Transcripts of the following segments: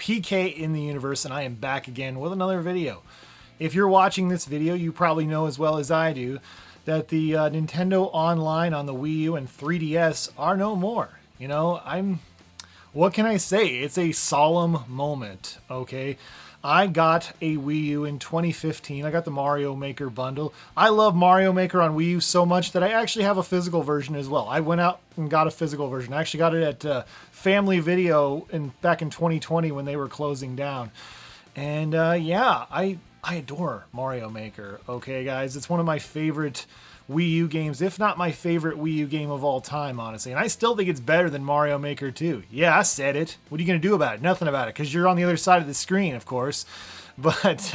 PK in the universe, and I am back again with another video. If you're watching this video, you probably know as well as I do that the Nintendo Online on the Wii U and 3DS are no more. You know, what can I say? It's a solemn moment, okay? I got a Wii U in 2015. I got the Mario Maker bundle. I love Mario Maker on Wii U so much that I actually have a physical version as well. I went out and got a physical version. I actually got it at Family Video back in 2020 when they were closing down. And yeah, I adore Mario Maker, okay, guys? It's one of my favorite Wii U games, if not my favorite Wii U game of all time, honestly. And I still think it's better than Mario Maker 2. Yeah, I said it. What are you going to do about it? Nothing about it, because you're on the other side of the screen, of course. But,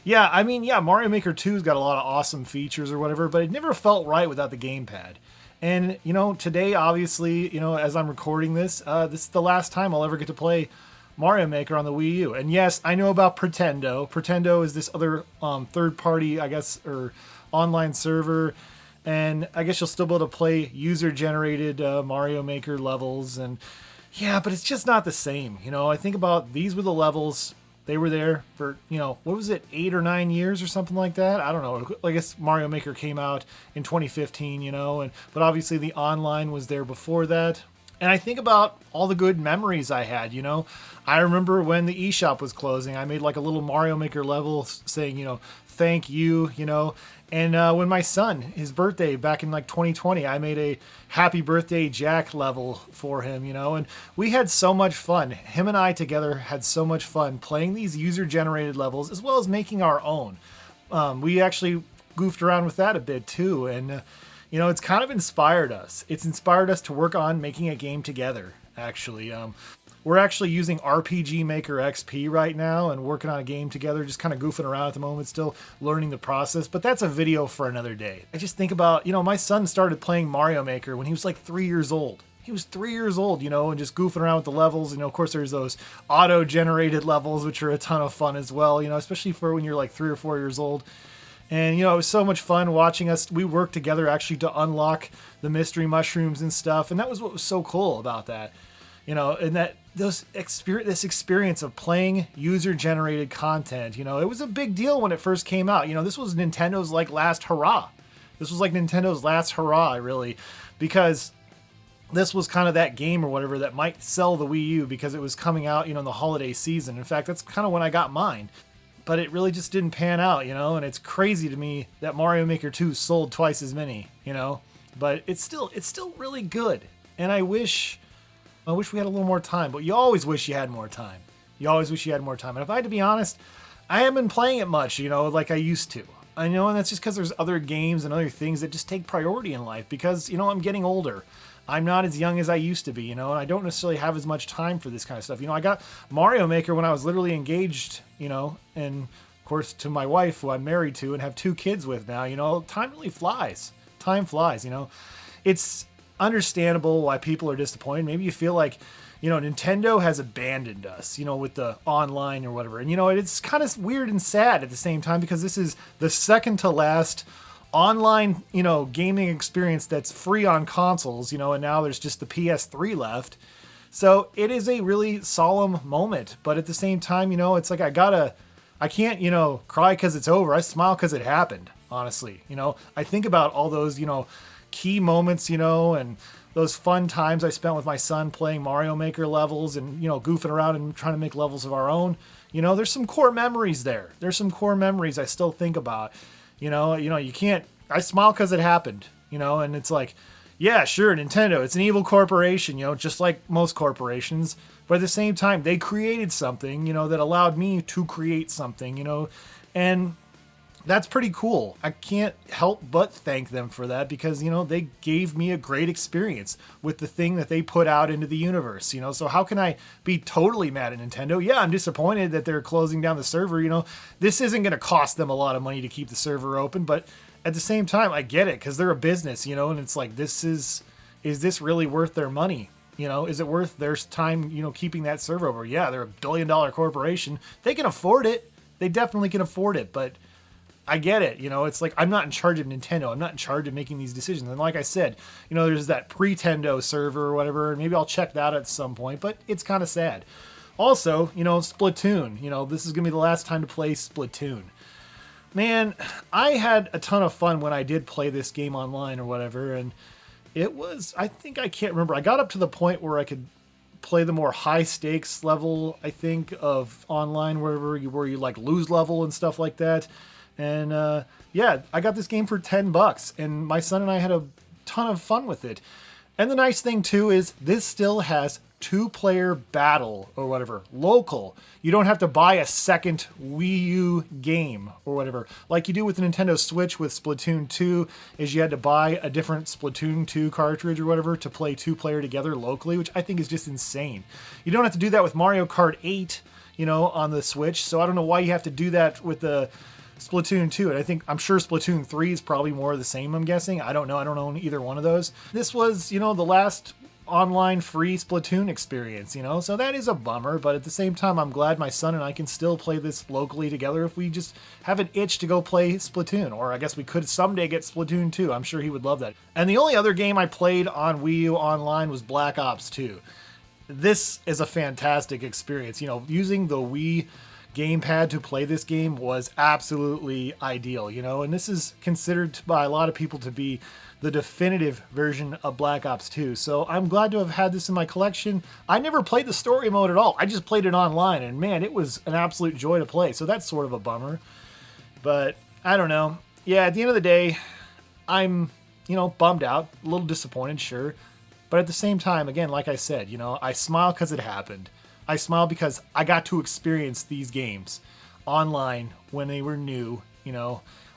yeah, I mean, yeah, Mario Maker 2's got a lot of awesome features or whatever, but it never felt right without the gamepad. And, you know, today, obviously, you know, as I'm recording this, this is the last time I'll ever get to play Mario Maker on the Wii U. And yes, I know about Pretendo. Pretendo is this other third-party, I guess, or online server, and I guess you'll still be able to play user-generated Mario Maker levels. And yeah, but it's just not the same. You know, I think about these were the levels. They were there for, you know, what was it, 8 or 9 years or something like that? I don't know. I guess Mario Maker came out in 2015, you know, but obviously the online was there before that. And I think about all the good memories I had, you know. I remember when the eShop was closing, I made like a little Mario Maker level saying, you know, thank you, you know. And when my son, his birthday back in like 2020, I made a happy birthday Jack level for him, you know. And we had so much fun. Him and I together had so much fun playing these user-generated levels as well as making our own. We actually goofed around with that a bit too. And you know, it's kind of inspired us. It's inspired us to work on making a game together, actually. We're actually using RPG Maker XP right now and working on a game together, just kind of goofing around at the moment, still learning the process. But that's a video for another day. I just think about, you know, my son started playing Mario Maker when he was like 3 years old. He was 3 years old, you know, and just goofing around with the levels. You know, of course, there's those auto-generated levels, which are a ton of fun as well, you know, especially for when you're like 3 or 4 years old. And, you know, it was so much fun watching us. We worked together actually to unlock the mystery mushrooms and stuff. And that was what was so cool about that, you know, and that this experience of playing user-generated content, you know, it was a big deal when it first came out. You know, this was Nintendo's like last hurrah. This was like Nintendo's last hurrah, really, because this was kind of that game or whatever that might sell the Wii U because it was coming out, you know, in the holiday season. In fact, that's kind of when I got mine. But it really just didn't pan out, you know, and it's crazy to me that Mario Maker 2 sold twice as many, you know, but it's still really good. And I wish we had a little more time, but you always wish you had more time. You always wish you had more time. And if I had to be honest, I haven't been playing it much, you know, like I used to. I know, and that's just because there's other games and other things that just take priority in life because, you know, I'm getting older. I'm not as young as I used to be, you know, and I don't necessarily have as much time for this kind of stuff. You know, I got Mario Maker when I was literally engaged, you know, and of course to my wife who I'm married to and have 2 kids with now, you know, time really flies. Time flies, you know. It's understandable why people are disappointed. Maybe you feel like, you know, Nintendo has abandoned us, you know, with the online or whatever. And, you know, it's kind of weird and sad at the same time because this is the second to last online, you know, gaming experience that's free on consoles, you know, and now there's just the PS3 left. So it is a really solemn moment, but at the same time, you know, it's like I can't, you know, cry because it's over. I smile because it happened, honestly. You know, I think about all those, you know, key moments, you know, and those fun times I spent with my son playing Mario Maker levels and, you know, goofing around and trying to make levels of our own. You know, there's some core memories there. There's some core memories I still think about. You know, you can't, I smile because it happened, you know, and it's like, yeah, sure, Nintendo, it's an evil corporation, you know, just like most corporations, but at the same time, they created something, you know, that allowed me to create something, you know, and that's pretty cool. I can't help but thank them for that because, you know, they gave me a great experience with the thing that they put out into the universe, you know, so how can I be totally mad at Nintendo? Yeah, I'm disappointed that they're closing down the server, you know, this isn't going to cost them a lot of money to keep the server open, but at the same time, I get it because they're a business, you know, and it's like, is this really worth their money? You know, is it worth their time, you know, keeping that server over? Yeah, they're $1 billion corporation. They can afford it. They definitely can afford it, but I get it. You know, it's like, I'm not in charge of Nintendo. I'm not in charge of making these decisions. And like I said, you know, there's that Pretendo server or whatever, and maybe I'll check that at some point, but it's kind of sad. Also, Splatoon. This is going to be the last time to play Splatoon. Man, I had a ton of fun when I did play this game online or whatever, and it was, I can't remember. I got up to the point where I could play the more high stakes level, I think, of online, where you like lose level and stuff like that. And yeah, I got this game for $10, and my son and I had a ton of fun with it. And the nice thing too is this still has 2-player battle or whatever, local. You don't have to buy a second Wii U game or whatever, like you do with the Nintendo Switch with Splatoon 2, is you had to buy a different Splatoon 2 cartridge or whatever to play 2-player together locally, which I think is just insane. You don't have to do that with Mario Kart 8, on the Switch, so I don't know why you have to do that with the Splatoon 2, and I'm sure Splatoon 3 is probably more of the same, I'm guessing. I don't know. I don't own either one of those. This was, the last online free Splatoon experience, so that is a bummer, but at the same time, I'm glad my son and I can still play this locally together if we just have an itch to go play Splatoon, or I guess we could someday get Splatoon 2. I'm sure he would love that. And the only other game I played on Wii U online was Black Ops 2. This is a fantastic experience. Using the Wii gamepad to play this game was absolutely ideal, and this is considered by a lot of people to be the definitive version of Black Ops 2. So I'm glad to have had this in my collection. I never played the story mode at all. I just played it online, and man, it was an absolute joy to play. So that's sort of a bummer, but I don't know. Yeah, at the end of the day, I'm, bummed out, a little disappointed, sure. But at the same time, again, like I said, I smile because it happened. I smile because I got to experience these games online when they were new,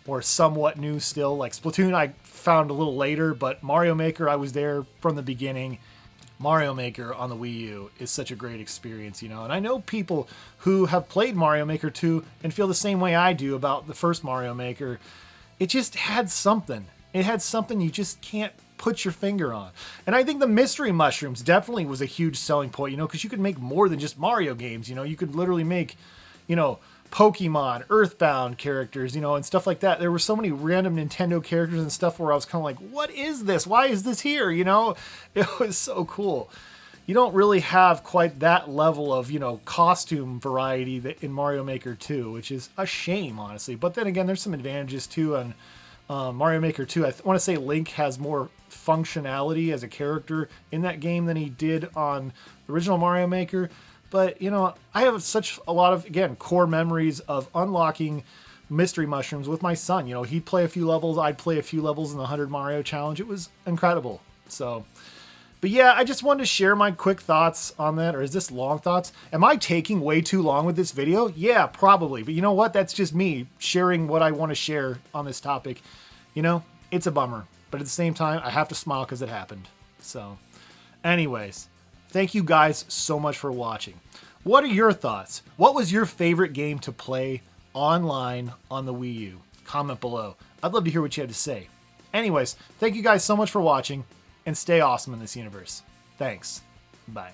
or somewhat new still. Like Splatoon, I found a little later, but Mario Maker, I was there from the beginning. Mario Maker on the Wii U is such a great experience, and I know people who have played Mario Maker 2 and feel the same way I do about the first Mario Maker. It just had something. It had something you just can't put your finger on. And I think the mystery mushrooms definitely was a huge selling point, because you could make more than just Mario games. You could literally make, Pokemon, Earthbound characters, and stuff like that. There were so many random Nintendo characters and stuff where I was kind of like, what is this? Why is this here? It was so cool. You don't really have quite that level of, costume variety in Mario Maker 2, which is a shame, honestly. But then again, there's some advantages too on Mario Maker 2. I want to say Link has more functionality as a character in that game than he did on the original Mario Maker. But, I have such a lot of, again, core memories of unlocking mystery mushrooms with my son. He'd play a few levels, I'd play a few levels in the 100 Mario Challenge. It was incredible. So, but yeah, I just wanted to share my quick thoughts on that. Or is this long thoughts? Am I taking way too long with this video? Yeah, probably. But you know what? That's just me sharing what I want to share on this topic. It's a bummer. But at the same time, I have to smile because it happened. So, anyways, thank you guys so much for watching. What are your thoughts? What was your favorite game to play online on the Wii U? Comment below. I'd love to hear what you had to say. Anyways, thank you guys so much for watching, and stay awesome in this universe. Thanks. Bye.